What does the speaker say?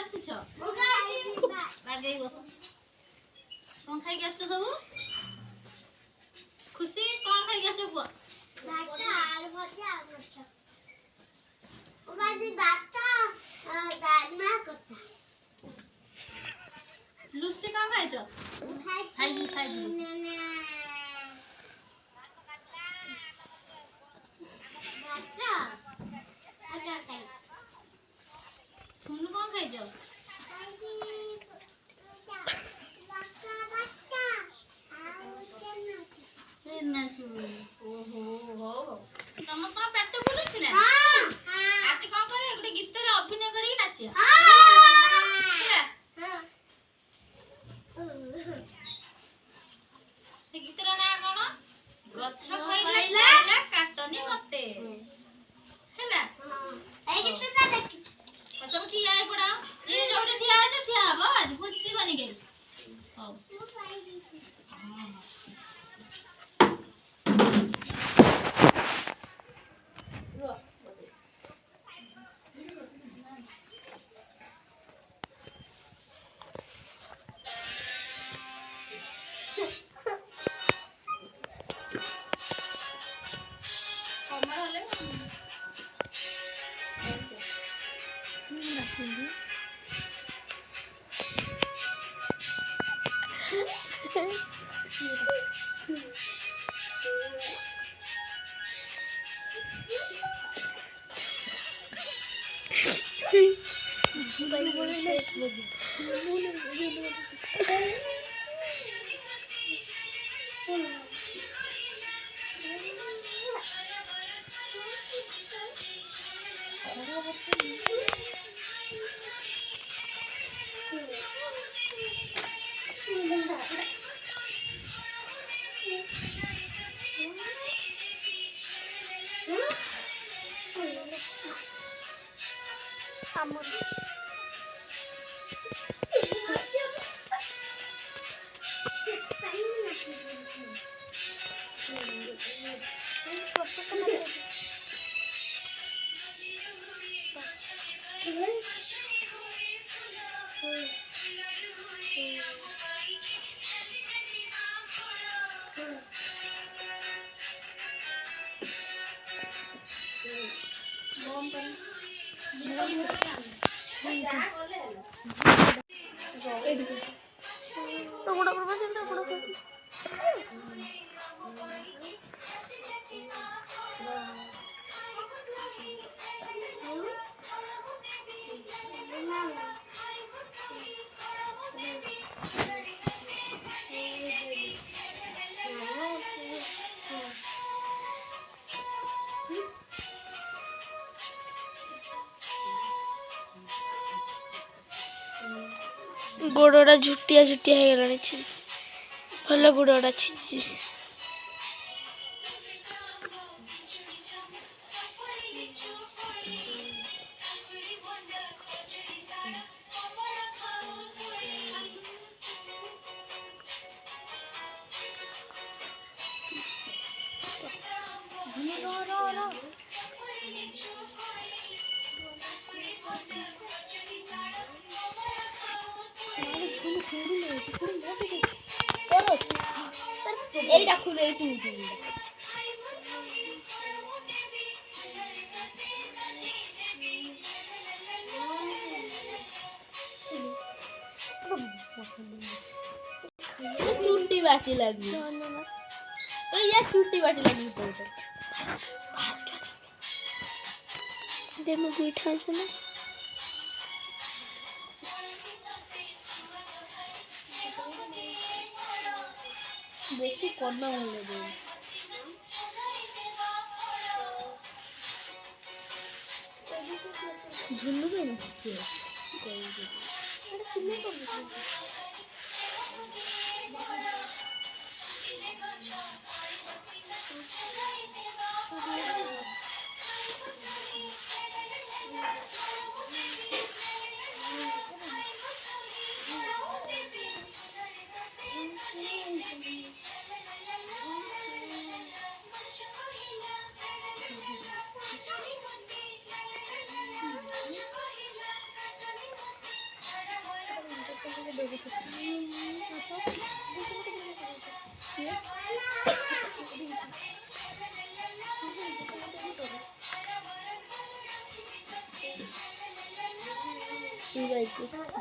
ଆସିଛ? ବାଗେଇ ବସ। କଣ ଖାଇକି ଆସିଛ ସବୁ? ଖୁସି କଣ ଖାଇକି ଆସିଛ କୁହ? ଭାତ ଆଳୁ ଭଜା ଆଉ ମାଛ। ଓ ବାଜି ଭାତ ଡାଲମା କଟା। ଲୁସି କଣ ଖାଇଛ? ଖାଇଛି ସୁନୁ କଣ ଖାଇଛ? ଓହୋ ହଉ ତମ କଣ ପେଟ ବୁଲୁଛି ନା? ଆଜି କଣ କରିବା ଗୋଟେ ଗୀତରେ ଅଭିନୟ କରିକି ନାଚିବା। ସେ ଗୀତର ନାଁ କଣ? ଗଛ ଖାଇଲା କାଟନି ମତେ। ହେଲା ଏଇ ଗୀତଟା ଦେଖି ସବୁ ଠିଆ ହେଇ ପଡ। ଯିଏ ଯୋଉଠି ଠିଆ ହେଇଛ ଠିଆ ହବ। ଆଜି ବୁଝିବନି କେହି। ହଉ তো গোটা করবো সেটা গোটা করবো ଗୋଡ଼ଟା ଝୁଟିଆ ଝୁଟିଆ ହେଇଗଲାଣି। ଭଲ ଗୋଡ଼ଟା ଛିଚି। এইটা খুলে এই চুটি বাকি লাগবে। চুটি বাকি লাগবে গুইঠা আছে না বেশি কন্যা হলে ঝুলবে না হচ্ছে ঠিক আছে